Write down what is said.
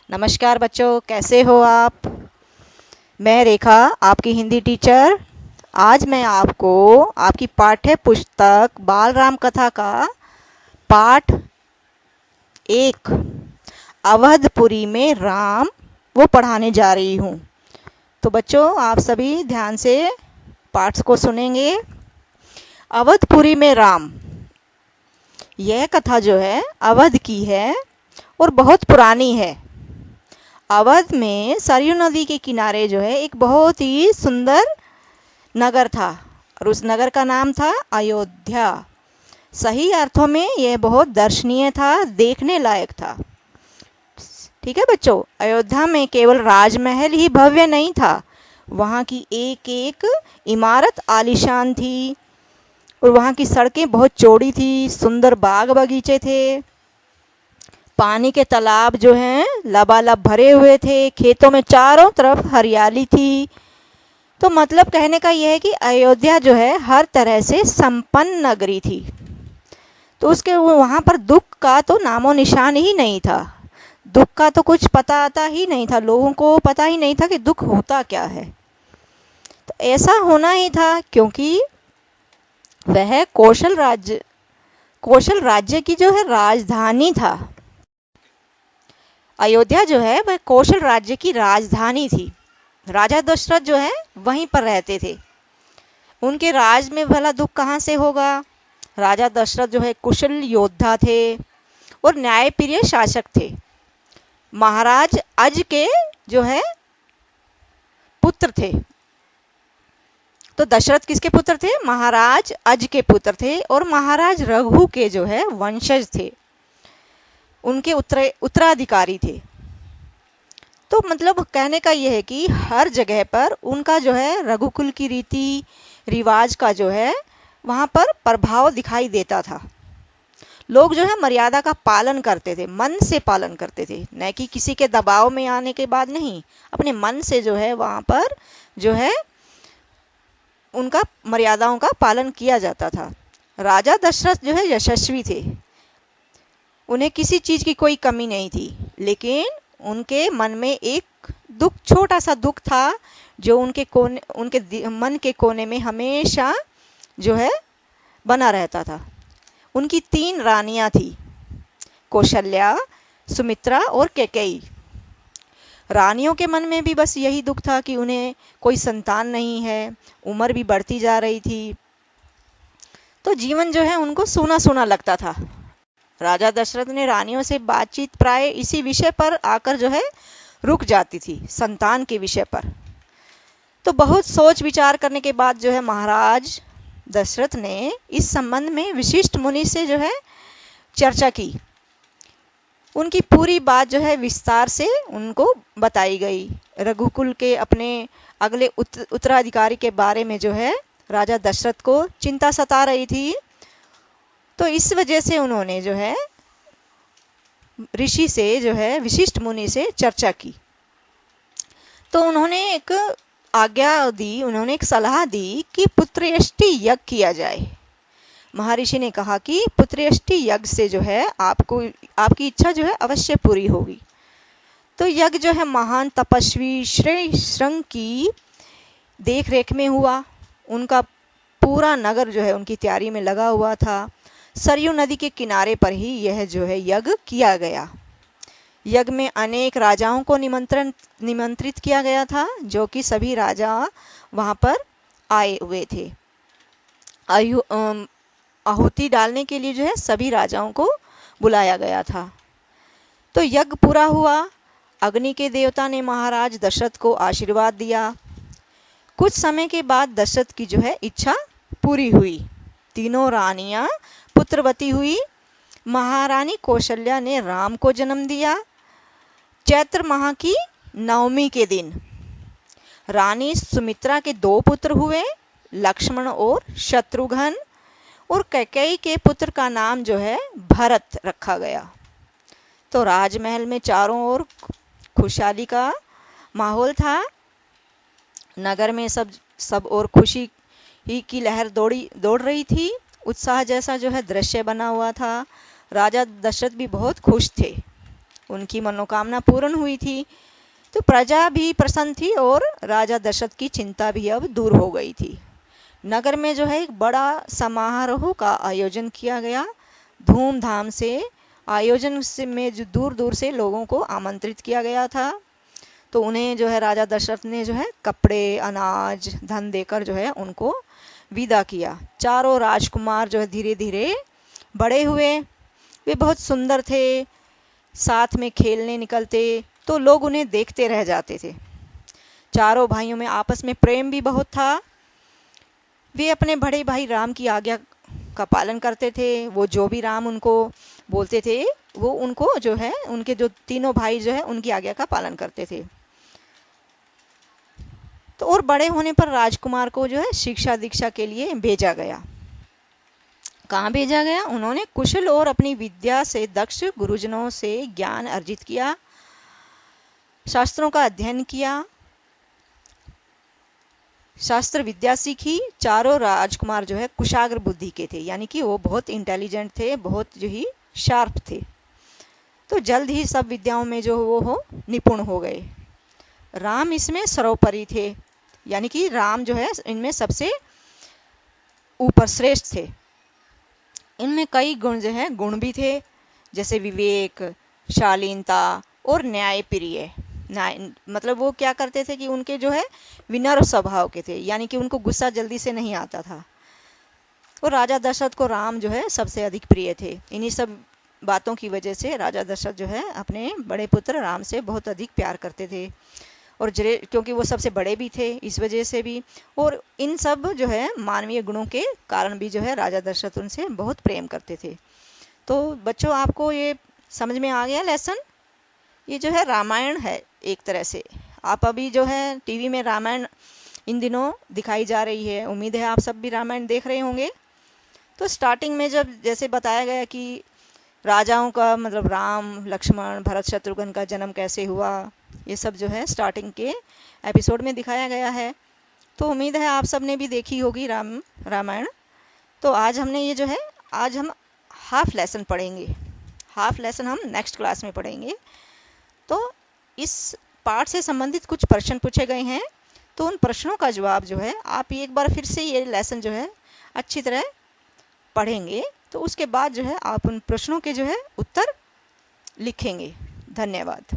नमस्कार बच्चों, कैसे हो आप। मैं रेखा, आपकी हिंदी टीचर। आज मैं आपको आपकी पाठ्य पुस्तक बाल राम कथा का पाठ 1 अवधपुरी में राम वो पढ़ाने जा रही हूँ। तो बच्चों, आप सभी ध्यान से पाठ को सुनेंगे। अवधपुरी में राम, यह कथा जो है अवध की है और बहुत पुरानी है। अवध में सरयू नदी के किनारे जो है एक बहुत ही सुंदर नगर था और उस नगर का नाम था अयोध्या। सही अर्थों में यह बहुत दर्शनीय था, देखने लायक था। ठीक है बच्चों, अयोध्या में केवल राजमहल ही भव्य नहीं था, वहाँ की एक एक इमारत आलीशान थी और वहाँ की सड़कें बहुत चौड़ी थी। सुंदर बाग बगीचे थे, पानी के तालाब जो हैं लबालब भरे हुए थे, खेतों में चारों तरफ हरियाली थी। तो मतलब कहने का यह है कि अयोध्या जो है हर तरह से संपन्न नगरी थी। तो उसके वहाँ पर दुख का तो नामो निशान ही नहीं था। दुख का तो कुछ पता आता ही नहीं था, लोगों को पता ही नहीं था कि दुख होता क्या है। तो ऐसा होना ही था क्योंकि वह कौशल राज्य की जो है राजधानी था। अयोध्या जो है वह कौशल राज्य की राजधानी थी। राजा दशरथ जो है वहीं पर रहते थे। उनके राज में भला दुख कहाँ से होगा। राजा दशरथ जो है कुशल योद्धा थे और न्यायप्रिय शासक थे। महाराज अज के जो है पुत्र थे। तो दशरथ किसके पुत्र थे? महाराज अज के पुत्र थे और महाराज रघु के जो है वंशज थे, उनके उत्तराधिकारी थे। तो मतलब कहने का यह है कि हर जगह पर उनका जो है रघुकुल की रीति रिवाज का जो है वहाँ पर प्रभाव दिखाई देता था। लोग जो है मर्यादा का पालन करते थे, मन से पालन करते थे, न कि किसी के दबाव में आने के बाद नहीं, अपने मन से जो है वहाँ पर जो है उनका मर्यादाओं का पालन किया जाता था। राजा दशरथ जो है यशस्वी थे, उन्हें किसी चीज की कोई कमी नहीं थी, लेकिन उनके मन में एक दुख, छोटा सा दुख था जो उनके मन के कोने में हमेशा जो है बना रहता था। उनकी 3 रानियां थी, कौशल्या, सुमित्रा और कैकेयी। रानियों के मन में भी बस यही दुख था कि उन्हें कोई संतान नहीं है, उम्र भी बढ़ती जा रही थी, तो जीवन जो है उनको सूना सूना लगता था। राजा दशरथ ने रानियों से बातचीत प्राय इसी विषय पर आकर जो है रुक जाती थी, संतान के विषय पर। तो बहुत सोच विचार करने के बाद जो है महाराज दशरथ ने इस संबंध में विशिष्ट मुनि से जो है चर्चा की। उनकी पूरी बात जो है विस्तार से उनको बताई गई। रघुकुल के अपने अगले उत्तराधिकारी के बारे में जो है राजा दशरथ को चिंता सता रही थी। तो इस वजह से उन्होंने जो है ऋषि से जो है विशिष्ट मुनि से चर्चा की। तो उन्होंने एक आज्ञा दी, उन्होंने एक सलाह दी कि पुत्रयष्टि यज्ञ किया जाए। महर्षि ने कहा कि पुत्रयष्टि यज्ञ से जो है आपकी इच्छा जो है अवश्य पूरी होगी। तो यज्ञ जो है महान तपस्वी श्री श्रृंग की देख रेख में हुआ। उनका पूरा नगर जो है उनकी तैयारी में लगा हुआ था। सरयू नदी के किनारे पर ही यह जो है यज्ञ किया गया। यज्ञ में अनेक राजाओं को निमंत्रित किया गया था, जो कि सभी राजा वहां पर आए हुए थे। आहुति डालने के लिए जो है सभी राजाओं को बुलाया गया था। तो यज्ञ पूरा हुआ। अग्नि के देवता ने महाराज दशरथ को आशीर्वाद दिया। कुछ समय के बाद दशरथ की जो है इच्छा पूरी हुई। तीनों रानियां पुत्रवती हुई। महारानी कौशल्या ने राम को जन्म दिया चैत्र माह की नवमी के दिन। रानी सुमित्रा के 2 पुत्र हुए, लक्ष्मण और शत्रुघ्न, और कैकेयी के पुत्र का नाम जो है भरत रखा गया। तो राजमहल में चारों ओर खुशहाली का माहौल था। नगर में सब और खुशी ही की लहर दौड़ रही थी। उत्साह जैसा जो है दृश्य बना हुआ था। राजा दशरथ भी बहुत खुश थे। उनकी मनोकामना पूर्ण हुई थी। तो प्रजा भी प्रसन्न थी और राजा दशरथ की चिंता भी अब दूर हो गई थी। नगर में जो है एक बड़ा समारोह का आयोजन किया गया। धूमधाम से आयोजन से में जो दूर दूर से लोगों को आमंत्रित किया गया था। तो उन्हें जो है राजा दशरथ ने जो है कपड़े, अनाज, धन देकर जो है उनको विदा किया। चारों राजकुमार जो है धीरे धीरे बड़े हुए। वे बहुत सुंदर थे, साथ में खेलने निकलते तो लोग उन्हें देखते रह जाते थे। चारों भाइयों में आपस में प्रेम भी बहुत था। वे अपने बड़े भाई राम की आज्ञा का पालन करते थे। वो जो भी राम उनको बोलते थे वो उनको जो है उनके जो तीनों भाई जो है उनकी आज्ञा का पालन करते थे। तो और बड़े होने पर राजकुमार को जो है शिक्षा दीक्षा के लिए भेजा गया। कहाँ भेजा गया? उन्होंने कुशल और अपनी विद्या से दक्ष गुरुजनों से ज्ञान अर्जित किया, शास्त्रों का अध्ययन किया, शास्त्र विद्या सीखी। चारों राजकुमार जो है कुशाग्र बुद्धि के थे, यानी कि वो बहुत इंटेलिजेंट थे, बहुत जो ही शार्प थे। तो जल्द ही सब विद्याओं में जो वो हो निपुण हो गए। राम इसमें सर्वोपरि थे, यानी कि राम जो है इनमें सबसे ऊपर श्रेष्ठ थे। इनमें कई गुण जो है गुण भी थे, जैसे विवेक, शालीनता और न्यायप्रिय। मतलब वो क्या करते थे कि उनके जो है विनम्र स्वभाव के थे, यानी कि उनको गुस्सा जल्दी से नहीं आता था। और राजा दशरथ को राम जो है सबसे अधिक प्रिय थे। इन्हीं सब बातों की वजह से राजा दशरथ जो है अपने बड़े पुत्र राम से बहुत अधिक प्यार करते थे। और क्योंकि वो सबसे बड़े भी थे इस वजह से भी, और इन सब जो है मानवीय गुणों के कारण भी जो है राजा दशरथ उनसे बहुत प्रेम करते थे। तो बच्चों, आपको ये समझ में आ गया लेसन? ये जो है रामायण है एक तरह से। आप अभी जो है टीवी में रामायण इन दिनों दिखाई जा रही है, उम्मीद है आप सब भी रामायण देख रहे होंगे। तो स्टार्टिंग में जब जैसे बताया गया कि राजाओं का मतलब राम, लक्ष्मण, भरत, शत्रुघ्न का जन्म कैसे हुआ, ये सब जो है स्टार्टिंग के एपिसोड में दिखाया गया है। तो उम्मीद है आप सब ने भी देखी होगी रामायण। तो आज हमने ये जो है आज हम हाफ लेसन पढ़ेंगे। हाफ लेसन हम नेक्स्ट क्लास में पढ़ेंगे। तो इस पार्ट से संबंधित कुछ प्रश्न पूछे गए हैं, तो उन प्रश्नों का जवाब जो है आप एक बार फिर से ये लेसन जो है अच्छी तरह पढ़ेंगे। तो उसके बाद जो है आप उन प्रश्नों के जो है उत्तर लिखेंगे। धन्यवाद।